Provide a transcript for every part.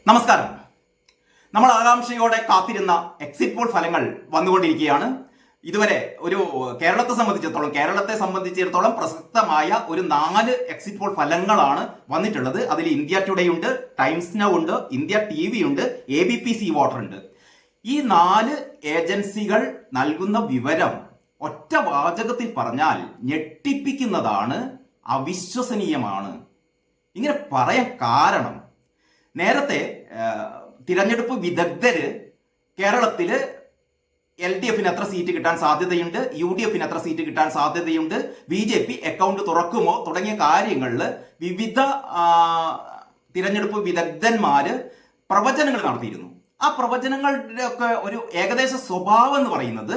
നമസ്കാരം. നമ്മൾ ആകാംക്ഷയോടെ കാത്തിരുന്ന എക്സിറ്റ് പോൾ ഫലങ്ങൾ വന്നുകൊണ്ടിരിക്കുകയാണ്. ഇതുവരെ ഒരു കേരളത്തെ സംബന്ധിച്ചിടത്തോളം പ്രസക്തമായ ഒരു 4 എക്സിറ്റ് പോൾ ഫലങ്ങളാണ് വന്നിട്ടുള്ളത്. അതിൽ ഇന്ത്യ ടുഡേ ഉണ്ട്, ടൈംസ് നൗ ഉണ്ട്, ഇന്ത്യ TV ഉണ്ട്, ABP സി വോട്ടർ ഉണ്ട്. ഈ 4 ഏജൻസികൾ നൽകുന്ന വിവരം ഒറ്റ വാചകത്തിൽ പറഞ്ഞാൽ ഞെട്ടിപ്പിക്കുന്നതാണ്, അവിശ്വസനീയമാണ്. ഇങ്ങനെ പറയാൻ കാരണം, നേരത്തെ തിരഞ്ഞെടുപ്പ് വിദഗ്ധര് കേരളത്തില് LDF എത്ര സീറ്റ് കിട്ടാൻ സാധ്യതയുണ്ട്, UDF എത്ര സീറ്റ് കിട്ടാൻ സാധ്യതയുണ്ട്, BJP അക്കൗണ്ട് തുറക്കുമോ തുടങ്ങിയ കാര്യങ്ങളിൽ വിവിധ തിരഞ്ഞെടുപ്പ് വിദഗ്ധന്മാര് പ്രവചനങ്ങൾ നടത്തിയിരുന്നു. ആ പ്രവചനങ്ങളുടെ ഒക്കെ ഒരു ഏകദേശ സ്വഭാവം എന്ന് പറയുന്നത്,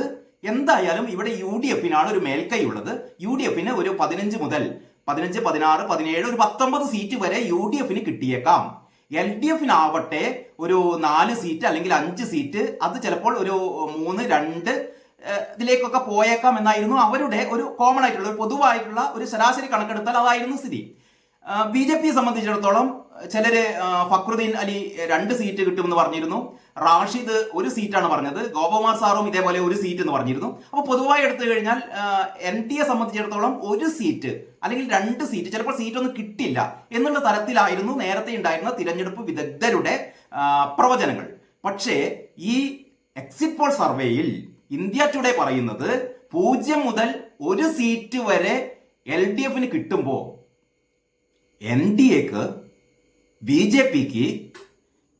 എന്തായാലും ഇവിടെ UDF ഒരു മേൽക്കൈ ഉള്ളത്. UDF ഒരു 15 മുതൽ 15, 16, 17, ഒരു 19 സീറ്റ് വരെ UDF കിട്ടിയേക്കാം. LDF ഒരു 4 സീറ്റ് അല്ലെങ്കിൽ 5 സീറ്റ്, അത് ചിലപ്പോൾ ഒരു 3, 2 ഇതിലേക്കൊക്കെ പോയേക്കാം എന്നായിരുന്നു അവരുടെ ഒരു കോമൺ ആയിട്ടുള്ള ഒരു പൊതുവായിട്ടുള്ള ഒരു ശരാശരി കണക്കെടുത്താൽ അതായിരുന്നു സ്ഥിതി. BJP സംബന്ധിച്ചിടത്തോളം ചിലര് ഫക്രുദ്ദീൻ അലി 2 സീറ്റ് കിട്ടുമെന്ന് പറഞ്ഞിരുന്നു. റാഷിദ് 1 സീറ്റാണ് പറഞ്ഞത്. ഗോപകുമാർ സാറും ഇതേപോലെ 1 സീറ്റ് എന്ന് പറഞ്ഞിരുന്നു. അപ്പോൾ പൊതുവായി എടുത്തു കഴിഞ്ഞാൽ NDA സംബന്ധിച്ചിടത്തോളം 1 സീറ്റ് അല്ലെങ്കിൽ 2 സീറ്റ്, ചിലപ്പോൾ സീറ്റൊന്നും കിട്ടില്ല എന്നുള്ള തരത്തിലായിരുന്നു നേരത്തെ ഉണ്ടായിരുന്ന തിരഞ്ഞെടുപ്പ് വിദഗ്ധരുടെ പ്രവചനങ്ങൾ. പക്ഷേ ഈ എക്സിറ്റ് പോൾ സർവേയിൽ ഇന്ത്യ ടുഡേ പറയുന്നത് 0 മുതൽ 1 സീറ്റ് വരെ LDF കിട്ടുമ്പോൾ NDAക്ക് BJPക്ക്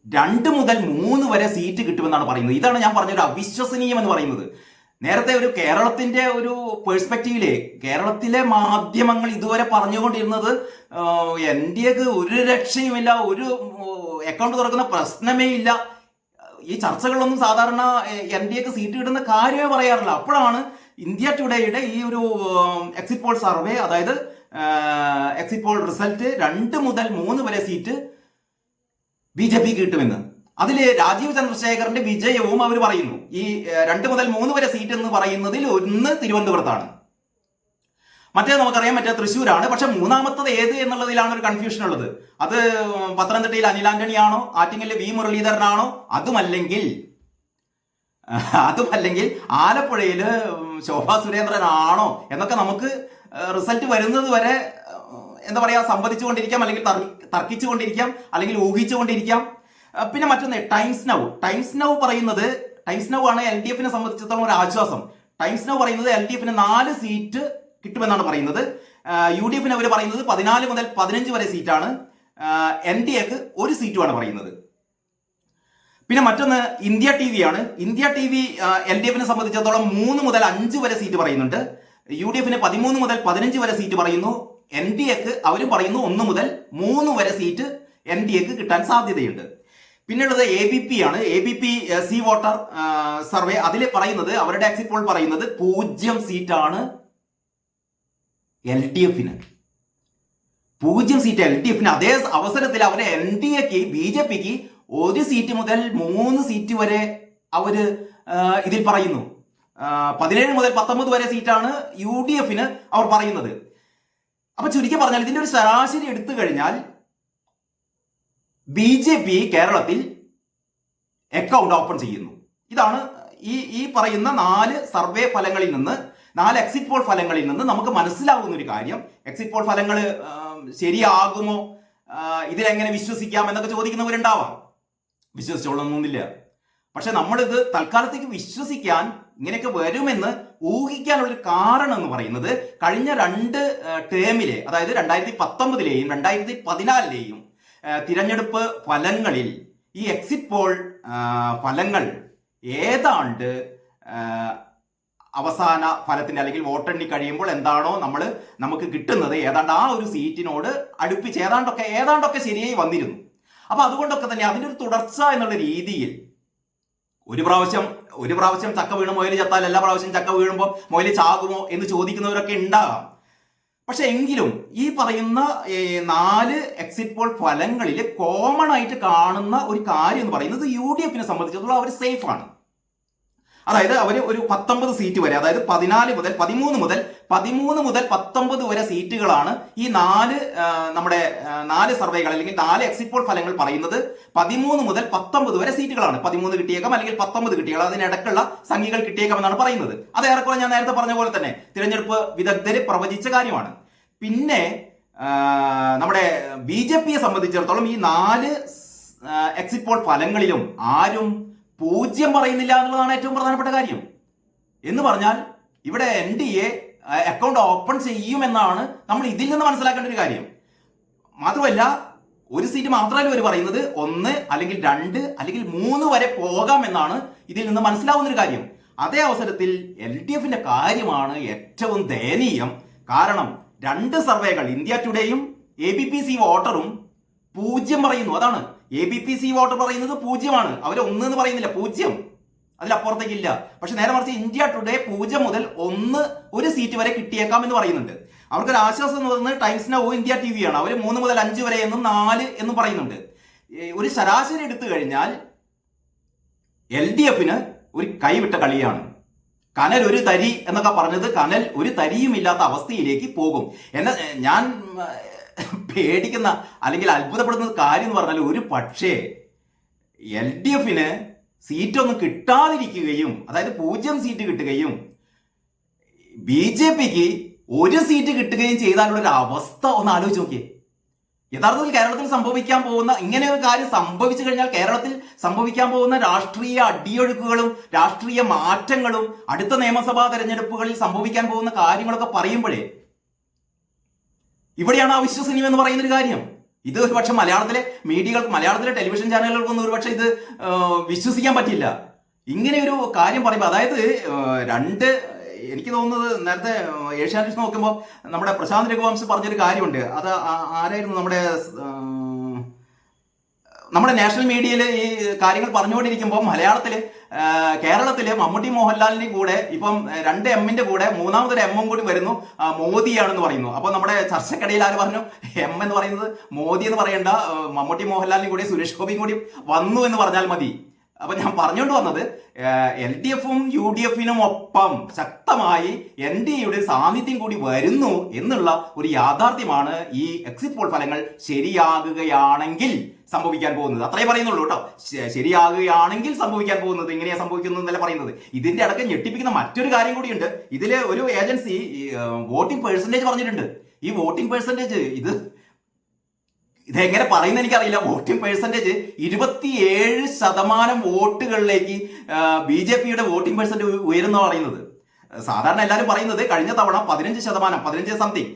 2 മുതൽ 3 വരെ സീറ്റ് കിട്ടുമെന്നാണ് പറയുന്നത്. ഇതാണ് ഞാൻ പറഞ്ഞൊരു അവിശ്വസനീയം എന്ന് പറയുന്നത്. നേരത്തെ ഒരു കേരളത്തിന്റെ ഒരു പേഴ്സ്പെക്റ്റീവിലെ കേരളത്തിലെ മാധ്യമങ്ങൾ ഇതുവരെ പറഞ്ഞുകൊണ്ടിരുന്നത് NDAക്ക് ഒരു രക്ഷയുമില്ല, ഒരു അക്കൗണ്ട് തുറക്കുന്ന പ്രശ്നമേ ഇല്ല, ഈ ചർച്ചകളിലൊന്നും സാധാരണ NDAക്ക് സീറ്റ് കിട്ടുന്ന കാര്യമേ പറയാറില്ല. അപ്പോഴാണ് ഇന്ത്യ ടുഡേയുടെ ഈ ഒരു എക്സിറ്റ് പോൾ സർവേ, അതായത് എക്സിറ്റ് പോൾ റിസൾട്ട് 2 മുതൽ 3 വരെ സീറ്റ് BJP കിട്ടുമെന്ന്. അതിൽ രാജീവ് ചന്ദ്രശേഖറിന്റെ വിജയവും അവർ പറയുന്നു. ഈ 2 മുതൽ 3 വരെ സീറ്റ് എന്ന് പറയുന്നതിൽ 1 തിരുവനന്തപുരത്താണ്, മറ്റേ നമുക്കറിയാം മറ്റേ തൃശ്ശൂരാണ്. പക്ഷെ മൂന്നാമത്തത് ഏത് എന്നുള്ളതിലാണ് ഒരു കൺഫ്യൂഷൻ ഉള്ളത്. അത് പത്തനംതിട്ടയിൽ അനിൽ ആന്റണി ആണോ, ആറ്റിങ്ങലിൽ V മുരളീധരനാണോ, അതുമല്ലെങ്കിൽ ആലപ്പുഴയിൽ ശോഭാ സുരേന്ദ്രൻ ആണോ എന്നൊക്കെ നമുക്ക് റിസൾട്ട് വരുന്നത് വരെ എന്താ പറയാ, സംവദിച്ചുകൊണ്ടിരിക്കാം, അല്ലെങ്കിൽ തർക്കിച്ചുകൊണ്ടിരിക്കാം, അല്ലെങ്കിൽ ഊഹിച്ചുകൊണ്ടിരിക്കാം. പിന്നെ മറ്റൊന്ന് ടൈംസ് നൗ പറയുന്നത്, ടൈംസ് നൗ ആണ് LDF സംബന്ധിച്ചിടത്തോളം ഒരു ആശ്വാസം. ടൈംസ് നൗ പറയുന്നത് LDF 4 സീറ്റ് കിട്ടുമെന്നാണ് പറയുന്നത്. UDF അവർ പറയുന്നത് 14 മുതൽ 15 വരെ സീറ്റാണ്. NDAക്ക് 1 സീറ്റുമാണ് പറയുന്നത്. പിന്നെ മറ്റൊന്ന് ഇന്ത്യ TV ആണ്. ഇന്ത്യ TV LDF സംബന്ധിച്ചിടത്തോളം 3 മുതൽ 5 വരെ സീറ്റ് പറയുന്നുണ്ട്. UDF 13 മുതൽ 15 വരെ സീറ്റ് പറയുന്നു. NDAക്ക് അവരും പറയുന്നു 1 മുതൽ 3 വരെ സീറ്റ് NDAക്ക് കിട്ടാൻ സാധ്യതയുണ്ട്. പിന്നെയുള്ളത് ABP ആണ്. ABP സി വോട്ടർ സർവേ, അതിൽ പറയുന്നത്, അവരുടെ എക്സിറ്റ് പോൾ പറയുന്നത് 0 സീറ്റാണ് LDF 0 സീറ്റ് LDF. അതേ അവസരത്തിൽ അവരെ NDAക്ക് BJPക്ക് 1 സീറ്റ് മുതൽ 3 സീറ്റ് വരെ അവര് ഇതിൽ പറയുന്നു. 17 മുതൽ 19 വരെ സീറ്റാണ് UDF അവർ പറയുന്നത്. അപ്പൊ ചുരുക്കി പറഞ്ഞാൽ ഇതിന്റെ ഒരു ശരാശരി എടുത്തു കഴിഞ്ഞാൽ BJP കേരളത്തിൽ അക്കൗണ്ട് ഓപ്പൺ ചെയ്യുന്നു. ഇതാണ് ഈ പറയുന്ന 4 സർവേ ഫലങ്ങളിൽ നിന്ന്, 4 എക്സിറ്റ് പോൾ ഫലങ്ങളിൽ നിന്ന് നമുക്ക് മനസ്സിലാകുന്ന ഒരു കാര്യം. എക്സിറ്റ് പോൾ ഫലങ്ങൾ ശരിയാകുമോ, ഇതിലെങ്ങനെ വിശ്വസിക്കാം എന്നൊക്കെ ചോദിക്കുന്നവരുണ്ടാവാം. വിശ്വസിച്ചോളണമെന്നില്ല. പക്ഷെ നമ്മളിത് തൽക്കാലത്തേക്ക് വിശ്വസിക്കാൻ, ഇങ്ങനെയൊക്കെ വരുമെന്ന് ഊഹിക്കാനുള്ള കാരണം എന്ന് പറയുന്നത്, കഴിഞ്ഞ 2 ടേമിലെ, അതായത് 2019ലെയും 2014ലെയും തിരഞ്ഞെടുപ്പ് ഫലങ്ങളിൽ ഈ എക്സിറ്റ് പോൾ ഫലങ്ങൾ ഏതാണ്ട് അവസാന ഫലത്തിന്റെ അല്ലെങ്കിൽ വോട്ടെണ്ണി കഴിയുമ്പോൾ എന്താണോ നമുക്ക് കിട്ടുന്നത്, ഏതാണ്ട് ആ ഒരു സീറ്റിനോട് അടുപ്പിച്ച് ഏതാണ്ടൊക്കെ ശരിയായി വന്നിരുന്നു. അപ്പൊ അതുകൊണ്ടൊക്കെ തന്നെ അതിൻ്റെ ഒരു തുടർച്ച എന്നുള്ള രീതിയിൽ ഒരു പ്രാവശ്യം ചക്ക വീണ് മൊയില് ചത്താൽ എല്ലാ പ്രാവശ്യം ചക്ക വീഴുമ്പോൾ മൊയില് ചാകുമോ എന്ന് ചോദിക്കുന്നവരൊക്കെ ഉണ്ടാകാം. പക്ഷെ എങ്കിലും ഈ പറയുന്ന 4 എക്സിറ്റ് പോൾ ഫലങ്ങളിൽ കോമൺ ആയിട്ട് കാണുന്ന ഒരു കാര്യം എന്ന് പറയുന്നത്, UDF സംബന്ധിച്ചിടത്തോളം അവർ സേഫ് ആണ്. അതായത് അവർ ഒരു 19 സീറ്റ് വരെ, അതായത് 13 മുതൽ 19 വരെ സീറ്റുകളാണ് ഈ നാല് സർവേകൾ അല്ലെങ്കിൽ 4 എക്സിറ്റ് പോൾ ഫലങ്ങൾ പറയുന്നത്. 13 മുതൽ 19 വരെ സീറ്റുകളാണ്. 13 കിട്ടിയേക്കാം, അല്ലെങ്കിൽ 19 കിട്ടിയേക്കാം, അതിനിടക്കുള്ള സംഖ്യകൾ കിട്ടിയേക്കാം എന്നാണ് പറയുന്നത്. അത് ഏറെക്കുറെ ഞാൻ നേരത്തെ പറഞ്ഞ പോലെ തന്നെ തിരഞ്ഞെടുപ്പ് വിദഗ്ധര് പ്രവചിച്ച കാര്യമാണ്. പിന്നെ നമ്മുടെ BJP സംബന്ധിച്ചിടത്തോളം ഈ 4 എക്സിറ്റ് പോൾ ഫലങ്ങളിലും ആരും 0 പറയുന്നില്ല എന്നുള്ളതാണ് ഏറ്റവും പ്രധാനപ്പെട്ട കാര്യം. എന്ന് പറഞ്ഞാൽ ഇവിടെ NDA അക്കൗണ്ട് ഓപ്പൺ ചെയ്യുമെന്നാണ് നമ്മൾ ഇതിൽ നിന്ന് മനസ്സിലാക്കേണ്ട ഒരു കാര്യം. മാത്രമല്ല, ഒരു സീറ്റ് മാത്രമല്ല അവർ പറയുന്നത്, 1 അല്ലെങ്കിൽ 2 അല്ലെങ്കിൽ 3 വരെ പോകാം എന്നാണ് ഇതിൽ നിന്ന് മനസ്സിലാവുന്ന ഒരു കാര്യം. അതേ അവസരത്തിൽ LDFന്റെ കാര്യമാണ് ഏറ്റവും ദയനീയം. കാരണം 2 സർവേകൾ, ഇന്ത്യ ടുഡേയും ABPC വോട്ടറും 0 പറയുന്നു. അതാണ് ABPC വോട്ടർ പറയുന്നത് 0 അവർ 1 എന്ന് പറയുന്നില്ല, 0, അതിലപ്പുറത്തേക്കില്ല. പക്ഷെ നേരെ മറിച്ച് ഇന്ത്യ ടുഡേ 0 മുതൽ 1 സീറ്റ് വരെ കിട്ടിയേക്കാം എന്ന് പറയുന്നുണ്ട്. അവർക്കൊരു ആശ്വാസം എന്ന് പറയുന്നത് ടൈംസ് നൗ, ഇന്ത്യ TV ആണ്. അവർ 3 മുതൽ 5 വരെ എന്നും 4 എന്നും പറയുന്നുണ്ട്. ഒരു ശരാശരി എടുത്തു കഴിഞ്ഞാൽ LDFന് ഒരു കൈവിട്ട കളിയാണ്. കനൽ ഒരു തരി എന്നൊക്കെ പറഞ്ഞത് കനൽ ഒരു തരിയും ഇല്ലാത്ത അവസ്ഥയിലേക്ക് പോകും. ഞാൻ പേടിക്കുന്ന അല്ലെങ്കിൽ അത്ഭുതപ്പെടുന്ന കാര്യം എന്ന് പറഞ്ഞാൽ, ഒരു പക്ഷേ LDFന് സീറ്റൊന്നും കിട്ടാതിരിക്കുകയും, അതായത് 0 സീറ്റ് കിട്ടുകയും BJPക്ക് 1 സീറ്റ് കിട്ടുകയും ചെയ്താലുള്ള ഒരു അവസ്ഥ ഒന്ന് ആലോചിച്ച് നോക്കിയേ. യഥാർത്ഥത്തിൽ കേരളത്തിൽ സംഭവിക്കാൻ പോകുന്ന ഇങ്ങനെ ഒരു കാര്യം സംഭവിച്ചു കഴിഞ്ഞാൽ കേരളത്തിൽ സംഭവിക്കാൻ പോകുന്ന രാഷ്ട്രീയ അടിയൊഴുക്കുകളും രാഷ്ട്രീയ മാറ്റങ്ങളും അടുത്ത നിയമസഭാ തെരഞ്ഞെടുപ്പുകളിൽ സംഭവിക്കാൻ പോകുന്ന കാര്യങ്ങളൊക്കെ പറയുമ്പോഴേ ഇവിടെയാണ് അവിശ്വസനീയം എന്ന് പറയുന്ന ഒരു കാര്യം. ഇത് ഒരു പക്ഷെ മലയാളത്തിലെ മീഡിയകൾക്ക്, മലയാളത്തിലെ ടെലിവിഷൻ ചാനലുകൾക്കൊന്നും ഒരു പക്ഷെ ഇത് വിശ്വസിക്കാൻ പറ്റില്ല. ഇങ്ങനെ ഒരു കാര്യം പറയുമ്പോൾ, അതായത് എനിക്ക് തോന്നുന്നത് നേരത്തെ ഏഷ്യാനെറ്റ് നോക്കുമ്പോൾ നമ്മുടെ പ്രശാന്ത് രഘുവംശി പറഞ്ഞൊരു കാര്യമുണ്ട്. അത് ആരായിരുന്നു? നമ്മുടെ നാഷണൽ മീഡിയയിൽ ഈ കാര്യങ്ങൾ പറഞ്ഞുകൊണ്ടിരിക്കുമ്പോൾ കേരളത്തില് മമ്മൂട്ടി മോഹൻലാലിന്റെയും കൂടെ ഇപ്പം 2 എമ്മിന്റെ കൂടെ 3ാമതൊരു എമ്മും കൂടി വരുന്നു, മോദിയാണെന്ന് പറയുന്നു. അപ്പൊ നമ്മുടെ ചർച്ചക്കിടയിൽ ആര് പറഞ്ഞു, എം എന്ന് പറയുന്നത് മോദി എന്ന് പറയേണ്ട, മമ്മൂട്ടി മോഹൻലാലിനും കൂടി സുരേഷ് ഗോപിയും കൂടി വന്നു എന്ന് പറഞ്ഞാൽ മതി. അപ്പൊ ഞാൻ പറഞ്ഞുകൊണ്ട് വന്നത്, LDFും UDFനും ഒപ്പം ശക്തമായി NDAയുടെ സാന്നിധ്യം കൂടി വരുന്നു എന്നുള്ള ഒരു യാഥാർത്ഥ്യമാണ് ഈ എക്സിറ്റ് പോൾ ഫലങ്ങൾ ശരിയാകുകയാണെങ്കിൽ സംഭവിക്കാൻ പോകുന്നത്. അത്രേ പറയുന്നുള്ളൂ കേട്ടോ. ശരിയാകുകയാണെങ്കിൽ സംഭവിക്കാൻ പോകുന്നത് എങ്ങനെയാ സംഭവിക്കുന്നത് എന്നല്ല പറയുന്നത്. ഇതിന്റെ അടക്കം ഞെട്ടിപ്പിക്കുന്ന മറ്റൊരു കാര്യം കൂടിയുണ്ട്. ഇതില് ഒരു ഏജൻസി വോട്ടിംഗ് പെർസെന്റേജ് പറഞ്ഞിട്ടുണ്ട്. ഈ വോട്ടിംഗ് പെർസെന്റേജ് ഇതെങ്ങനെ പറയുന്നത് എനിക്കറിയില്ല. വോട്ടിംഗ് പെർസെന്റേജ് 27% വോട്ടുകളിലേക്ക് BJPയുടെ വോട്ടിംഗ് പെർസെന്റേജ് ഉയരുന്ന പറയുന്നത്. സാധാരണ എല്ലാവരും പറയുന്നത് കഴിഞ്ഞ തവണ 15%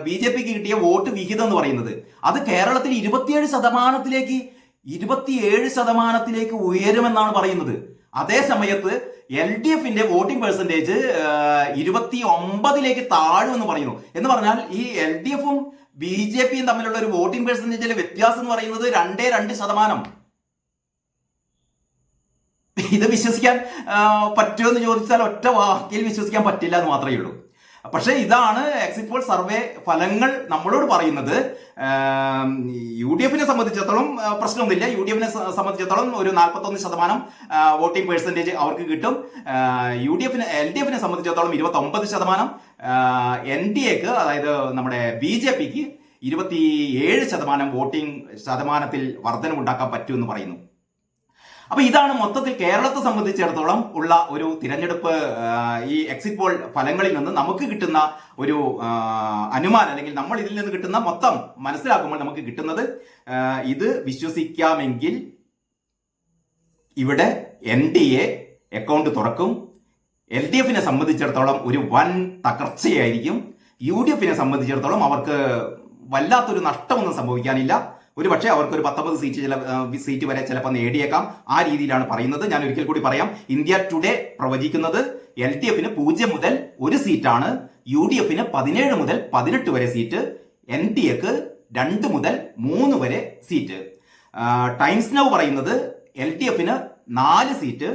BJPക്ക് കിട്ടിയ വോട്ട് വിഹിതം എന്ന് പറയുന്നത്. അത് കേരളത്തിൽ 27% ഉയരുമെന്നാണ് പറയുന്നത്. അതേ സമയത്ത് LDFന്റെ വോട്ടിംഗ് പെർസെന്റേജ് 29 താഴുമെന്ന് പറയുന്നു. എന്ന് പറഞ്ഞാൽ ഈ LDFും BJPയും തമ്മിലുള്ള ഒരു വോട്ടിംഗ് പെർസെന്റേജിലെ വ്യത്യാസം എന്ന് പറയുന്നത് 2%. ഇത് വിശ്വസിക്കാൻ പറ്റുമോ എന്ന് ചോദിച്ചാൽ ഒറ്റ വാക്കിൽ വിശ്വസിക്കാൻ പറ്റില്ല എന്ന് മാത്രമേ ഉള്ളൂ. പക്ഷേ ഇതാണ് എക്സിറ്റ് പോൾ സർവേ ഫലങ്ങൾ നമ്മളോട് പറയുന്നത്. UDFനെ സംബന്ധിച്ചിടത്തോളം പ്രശ്നമൊന്നുമില്ല. UDFനെ സംബന്ധിച്ചിടത്തോളം ഒരു 41% വോട്ടിംഗ് പെർസെന്റേജ് അവർക്ക് കിട്ടും. LDFനെ സംബന്ധിച്ചിടത്തോളം 29%, NDAക്ക് അതായത് നമ്മുടെ BJPക്ക് 27% വോട്ടിംഗ് ശതമാനത്തിൽ വർധനമുണ്ടാക്കാൻ പറ്റുമെന്ന് പറയുന്നു. അപ്പൊ ഇതാണ് മൊത്തത്തിൽ കേരളത്തെ സംബന്ധിച്ചിടത്തോളം ഉള്ള ഒരു തിരഞ്ഞെടുപ്പ്. ഈ എക്സിറ്റ് പോൾ ഫലങ്ങളിൽ നിന്ന് നമുക്ക് കിട്ടുന്ന ഒരു അനുമാനം, അല്ലെങ്കിൽ നമ്മൾ ഇതിൽ നിന്ന് കിട്ടുന്ന മൊത്തം മനസ്സിലാക്കുമ്പോൾ നമുക്ക് കിട്ടുന്നത്, ഇത് വിശ്വസിക്കാമെങ്കിൽ ഇവിടെ NDA അക്കൗണ്ട് തുറക്കും. LDFനെ സംബന്ധിച്ചിടത്തോളം ഒരു വൻ തകർച്ചയായിരിക്കും. UDFനെ സംബന്ധിച്ചിടത്തോളം അവർക്ക് വല്ലാത്തൊരു നഷ്ടമൊന്നും സംഭവിക്കാനില്ല. ഒരു പക്ഷേ അവർക്ക് ഒരു 19 സീറ്റ് വരെ ചിലപ്പോൾ നേടിയേക്കാം. ആ രീതിയിലാണ് പറയുന്നത്. ഞാൻ ഒരിക്കൽ കൂടി പറയാം, ഇന്ത്യ ടുഡേ പ്രവചിക്കുന്നത് LDFന് 0 മുതൽ 1 സീറ്റാണ്, UDFന് 17 മുതൽ 18 വരെ സീറ്റ്, NDAക്ക് 2 മുതൽ 3 വരെ സീറ്റ്. ടൈംസ് നൗ പറയുന്നത് LDFന് 4 സീറ്റ്,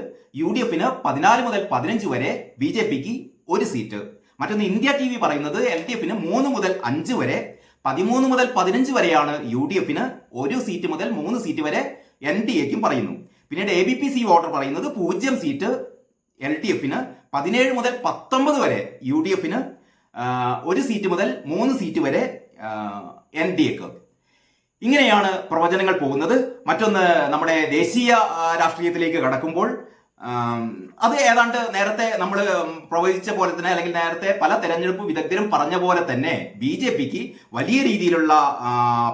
UDFന് 14 മുതൽ 15 വരെ, BJPക്ക് 1 സീറ്റ്. മറ്റൊന്ന് ഇന്ത്യ TV പറയുന്നത് LDFന് 3 മുതൽ 5 വരെ, 13 മുതൽ 15 വരെയാണ് UDFന് 1 സീറ്റ് മുതൽ 3 സീറ്റ് വരെ, NDAക്കും പറയുന്നു. പിന്നീട് ABPC വോട്ടർ പറയുന്നത് 0 സീറ്റ് LDFന്, 17 മുതൽ 19 വരെ UDFന്, 1 സീറ്റ് മുതൽ 3 സീറ്റ് വരെ NDAക്ക്. ഇങ്ങനെയാണ് പ്രവചനങ്ങൾ പോകുന്നത്. മറ്റൊന്ന്, നമ്മുടെ ദേശീയ രാഷ്ട്രീയത്തിലേക്ക് കടക്കുമ്പോൾ അത് ഏതാണ്ട് നേരത്തെ നമ്മൾ പ്രവചിച്ച പോലെ തന്നെ, അല്ലെങ്കിൽ നേരത്തെ പല തെരഞ്ഞെടുപ്പ് വിദഗ്ധരും പറഞ്ഞ പോലെ തന്നെ BJPക്ക് വലിയ രീതിയിലുള്ള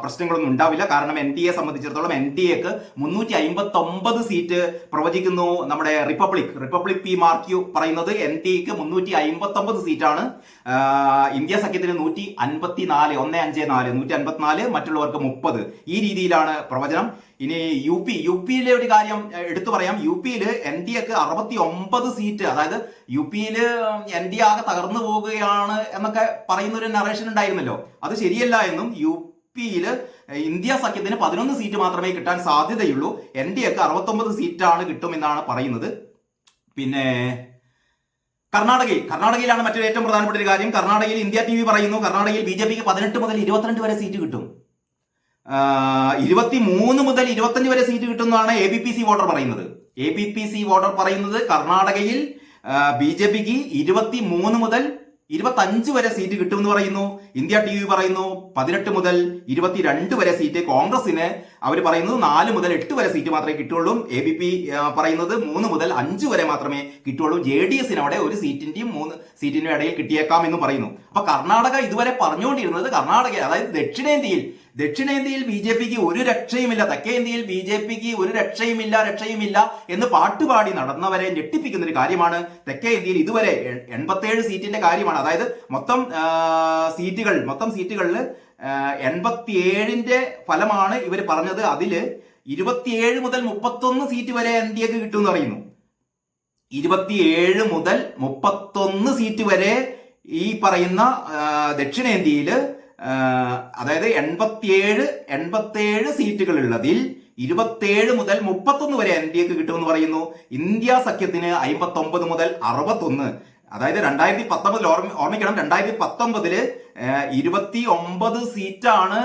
പ്രശ്നങ്ങളൊന്നും ഉണ്ടാവില്ല. കാരണം NDA സംബന്ധിച്ചിടത്തോളം NDAക്ക് 359 സീറ്റ് പ്രവചിക്കുന്നു. നമ്മുടെ റിപ്പബ്ലിക് പി മാർക്യു പറയുന്നത് NDAക്ക് 359 സീറ്റാണ്. ഇന്ത്യ സഖ്യത്തിന് 154, 154, മറ്റുള്ളവർക്ക് 30. ഈ രീതിയിലാണ് പ്രവചനം. ഇനി യുപിയിലെ ഒരു കാര്യം എടുത്തു പറയാം. യുപിയിൽ NDAക്ക് 69 സീറ്റ്, അതായത് യുപിയിൽ NDA ആകെ തകർന്നു പോവുകയാണ് എന്നൊക്കെ പറയുന്ന ഒരു നറേഷൻ ഉണ്ടായിരുന്നല്ലോ. അത് ശരിയല്ല എന്നും യുപിയിൽ ഇന്ത്യ സഖ്യത്തിന് 11 സീറ്റ് മാത്രമേ കിട്ടാൻ സാധ്യതയുള്ളൂ. NDAക്ക് 69 സീറ്റാണ് കിട്ടുമെന്നാണ് പറയുന്നത്. പിന്നെ കർണാടകയിലാണ് മറ്റൊരു ഏറ്റവും പ്രധാനപ്പെട്ട ഒരു കാര്യം. കർണാടകയിൽ ഇന്ത്യ TV പറയുന്നു കർണാടകയിൽ BJPക്ക് 18 മുതൽ 22 വരെ സീറ്റ് കിട്ടും. 23 മുതൽ 25 വരെ സീറ്റ് കിട്ടുമെന്നാണ് ABPC വോട്ടർ പറയുന്നത്. ABPC വോട്ടർ പറയുന്നത് കർണാടകയിൽ BJPക്ക് 23 മുതൽ 25 വരെ സീറ്റ് കിട്ടുമെന്ന് പറയുന്നു. ഇന്ത്യ TV പറയുന്നു 18 മുതൽ 22 വരെ സീറ്റ്. കോൺഗ്രസിന് അവർ പറയുന്നത് 4 മുതൽ 8 വരെ സീറ്റ് മാത്രമേ കിട്ടുള്ളൂ. ABP പറയുന്നത് 3 മുതൽ 5 വരെ മാത്രമേ കിട്ടുള്ളൂ. JDSന് അവിടെ 1 സീറ്റിന്റെയും 3 സീറ്റിനും ഇടയിൽ കിട്ടിയേക്കാം എന്ന് പറയുന്നു. അപ്പൊ കർണാടക ഇതുവരെ പറഞ്ഞുകൊണ്ടിരുന്നത് അതായത് ദക്ഷിണേന്ത്യയിൽ BJPക്ക് ഒരു രക്ഷയുമില്ല, തെക്കേ ഇന്ത്യയിൽ BJPക്ക് ഒരു രക്ഷയുമില്ല എന്ന് പാട്ടുപാടി നടന്നവരെ ഞെട്ടിപ്പിക്കുന്ന ഒരു കാര്യമാണ്. തെക്കേ ഇന്ത്യയിൽ ഇതുവരെ 87 സീറ്റിന്റെ കാര്യമാണ്. അതായത് മൊത്തം സീറ്റുകളിൽ 87ന്റെ ഫലമാണ് ഇവർ പറഞ്ഞത്. അതില് 27 മുതൽ 31 സീറ്റ് വരെ NDAക്ക് കിട്ടുമെന്ന് പറയുന്നു. 27 മുതൽ 31 സീറ്റ് വരെ ഈ പറയുന്ന ദക്ഷിണേന്ത്യയില്, അതായത് 87 സീറ്റുകളുള്ളതിൽ 27 മുതൽ 31 വരെ NDAക്ക് കിട്ടുമെന്ന് പറയുന്നു. ഇന്ത്യ സഖ്യത്തിന് 59 മുതൽ 61. അതായത് 2019 ഓർമ്മിക്കണം, 2019 29 സീറ്റാണ്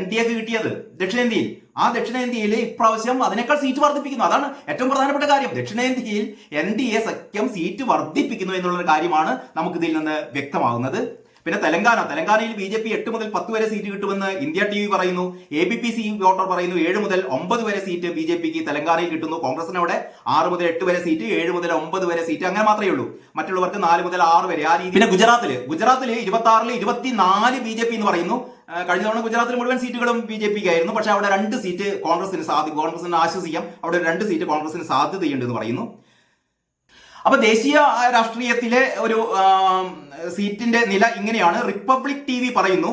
NDAക്ക് കിട്ടിയത് ദക്ഷിണേന്ത്യയിൽ. ആ ദക്ഷിണേന്ത്യയിൽ ഇപ്രാവശ്യം അതിനേക്കാൾ സീറ്റ് വർദ്ധിപ്പിക്കുന്നു. അതാണ് ഏറ്റവും പ്രധാനപ്പെട്ട കാര്യം. ദക്ഷിണേന്ത്യയിൽ NDA സഖ്യം സീറ്റ് വർദ്ധിപ്പിക്കുന്നു എന്നുള്ള കാര്യമാണ് നമുക്കിതിൽ നിന്ന് വ്യക്തമാകുന്നത്. പിന്നെ തെലങ്കാനയിൽ BJP 8 മുതൽ 10 വരെ സീറ്റ് കിട്ടുമെന്ന് ഇന്ത്യ TV പറയുന്നു. ABPC വോട്ടർ പറയുന്നു 7 മുതൽ 9 വരെ സീറ്റ് BJPക്ക് തെലങ്കാനയിൽ കിട്ടുന്നു. കോൺഗ്രസിന് അവിടെ 6 മുതൽ 8 വരെ സീറ്റ്, 7 മുതൽ 9 വരെ സീറ്റ്, അങ്ങനെ മാത്രമേ ഉള്ളൂ. മറ്റുള്ളവർക്ക് 4 മുതൽ 6 വരെ ആ രീതി. പിന്നെ ഗുജറാത്തിൽ 26 24 BJP എന്ന് പറയുന്നു. കഴിഞ്ഞ തവണ ഗുജറാത്തിൽ മുഴുവൻ സീറ്റുകളും BJPക്ക് ആയിരുന്നു. പക്ഷെ അവിടെ 2 സീറ്റ് കോൺഗ്രസിന് ആശ്വസിക്കാം. അവിടെ 2 സീറ്റ് കോൺഗ്രസിന് സാധ്യതയുണ്ടെന്ന് പറയുന്നു. അപ്പൊ ദേശീയ രാഷ്ട്രീയത്തിലെ ഒരു സീറ്റിന്റെ നില ഇങ്ങനെയാണ്. റിപ്പബ്ലിക് TV പറയുന്നു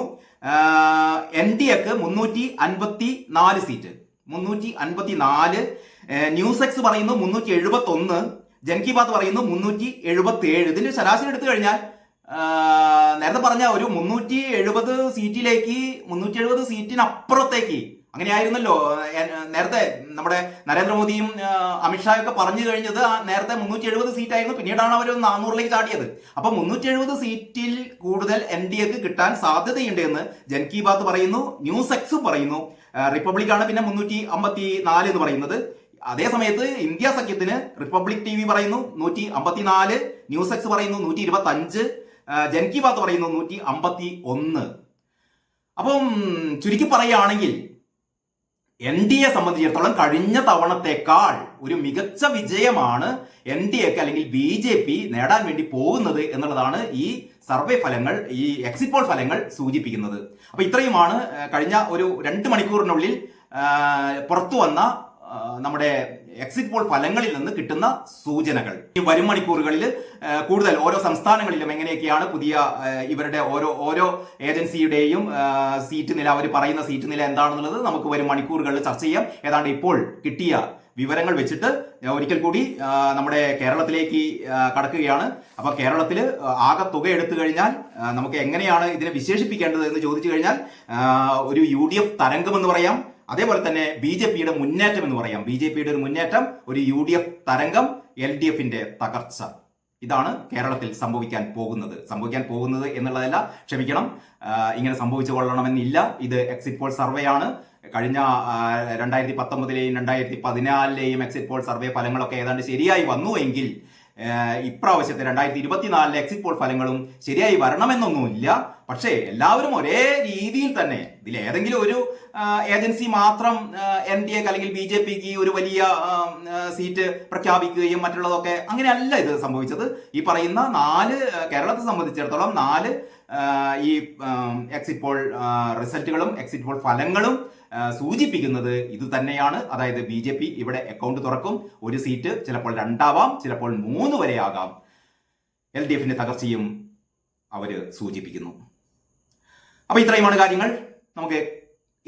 NDAക്ക് 354 സീറ്റ്, 354. ന്യൂസ് എക്സ് പറയുന്നു 371. ജൻ കി ബാത്ത് പറയുന്നു 377. ഇതിന്റെ ശരാശരി എടുത്തു കഴിഞ്ഞാൽ നേരത്തെ പറഞ്ഞ ഒരു 370 സീറ്റിലേക്ക് 370 സീറ്റിനപ്പുറത്തേക്ക് അങ്ങനെയായിരുന്നല്ലോ നേരത്തെ നമ്മുടെ നരേന്ദ്രമോദിയും അമിത്ഷായൊക്കെ പറഞ്ഞു കഴിഞ്ഞത്. നേരത്തെ 370 സീറ്റായിരുന്നു, പിന്നീടാണ് അവർ 400ലേക്ക് ചാടിയത്. അപ്പൊ 370 സീറ്റിൽ കൂടുതൽ NDAക്ക് കിട്ടാൻ സാധ്യതയുണ്ട് എന്ന് ജൻ കി ബാത്ത് പറയുന്നു, ന്യൂസ് എക്സും പറയുന്നു. റിപ്പബ്ലിക്കാണ് പിന്നെ 354 എന്ന് പറയുന്നത്. അതേ സമയത്ത് ഇന്ത്യ സഖ്യത്തിന് റിപ്പബ്ലിക് TV പറയുന്നു 154, ന്യൂസ് എക്സ് പറയുന്നു 125, ജൻ കി ബാത്ത് പറയുന്നു 151. അപ്പം ചുരുക്കി പറയുകയാണെങ്കിൽ NDA സംബന്ധിച്ചിടത്തോളം കഴിഞ്ഞ തവണത്തേക്കാൾ ഒരു മികച്ച വിജയമാണ് NDAക്ക് അല്ലെങ്കിൽ BJP നേടാൻ വേണ്ടി പോകുന്നത് എന്നുള്ളതാണ് ഈ സർവേ ഫലങ്ങൾ, ഈ എക്സിറ്റ് പോൾ ഫലങ്ങൾ സൂചിപ്പിക്കുന്നത്. അപ്പൊ ഇത്രയുമാണ് കഴിഞ്ഞ ഒരു 2 മണിക്കൂറിനുള്ളിൽ പുറത്തു വന്ന നമ്മുടെ എക്സിറ്റ് പോൾ ഫലങ്ങളിൽ നിന്ന് കിട്ടുന്ന സൂചനകൾ. ഈ വരും മണിക്കൂറുകളിൽ കൂടുതൽ ഓരോ സംസ്ഥാനങ്ങളിലും എങ്ങനെയൊക്കെയാണ് പുതിയ ഇവരുടെ ഓരോ ഏജൻസിയുടെയും സീറ്റ് നില, അവർ പറയുന്ന സീറ്റ് നില എന്താണെന്നുള്ളത് നമുക്ക് വരും മണിക്കൂറുകളിൽ ചർച്ച ചെയ്യാം. ഏതാണ്ട് ഇപ്പോൾ കിട്ടിയ വിവരങ്ങൾ വെച്ചിട്ട് ഒരിക്കൽ കൂടി നമ്മുടെ കേരളത്തിലേക്ക് കടക്കുകയാണ്. അപ്പൊ കേരളത്തിൽ ആകെ തുക എടുത്തു കഴിഞ്ഞാൽ നമുക്ക് എങ്ങനെയാണ് ഇതിനെ വിശേഷിപ്പിക്കേണ്ടത് എന്ന് ചോദിച്ചു കഴിഞ്ഞാൽ ഒരു UDF തരംഗം എന്ന് പറയാം. അതേപോലെ തന്നെ BJPയുടെ മുന്നേറ്റം എന്ന് പറയാം. BJPയുടെ ഒരു മുന്നേറ്റം, ഒരു UDF തരംഗം, LDFന്റെ തകർച്ച. ഇതാണ് കേരളത്തിൽ സംഭവിക്കാൻ പോകുന്നത് എന്നുള്ളതല്ല, ക്ഷമിക്കണം, ഇങ്ങനെ സംഭവിച്ചു കൊള്ളണമെന്നില്ല. ഇത് എക്സിറ്റ് പോൾ സർവേ ആണ്. കഴിഞ്ഞ 2019-ലെയും 2014-ലെയും എക്സിറ്റ് പോൾ സർവേ ഫലങ്ങളൊക്കെ ഏതാണ്ട് ശരിയായി വന്നു എങ്കിൽ ഇപ്രാവശ്യത്തെ 2024-ലെ എക്സിറ്റ് പോൾ ഫലങ്ങളും ശരിയായി വരണമെന്നൊന്നുമില്ല. പക്ഷേ എല്ലാവരും ഒരേ രീതിയിൽ തന്നെ ഇതിൽ ഏതെങ്കിലും ഒരു ഏജൻസി മാത്രം NDA അല്ലെങ്കിൽ BJPക്ക് ഒരു വലിയ സീറ്റ് പ്രഖ്യാപിക്കുകയും മറ്റുള്ളതൊക്കെ അങ്ങനെയല്ല ഇത് സംഭവിച്ചത്. ഈ പറയുന്ന കേരളത്തെ സംബന്ധിച്ചിടത്തോളം 4 ഈ എക്സിറ്റ് പോൾ റിസൾട്ടുകളും എക്സിറ്റ് പോൾ ഫലങ്ങളും സൂചിപ്പിക്കുന്നത് ഇത് തന്നെയാണ്. അതായത് BJP ഇവിടെ അക്കൗണ്ട് തുറക്കും. ഒരു സീറ്റ് ചിലപ്പോൾ 2 ആവാം, ചിലപ്പോൾ 3 വരെ ആകാം. LDFന്റെ തകർച്ചയും അവര് സൂചിപ്പിക്കുന്നു. അപ്പൊ ഇത്രയുമാണ് കാര്യങ്ങൾ. നമുക്ക്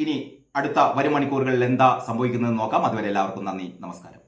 ഇനി അടുത്ത വരും മണിക്കൂറുകളിൽ എന്താ സംഭവിക്കുന്നത് നോക്കാം. അതുവരെ എല്ലാവർക്കും നന്ദി, നമസ്കാരം.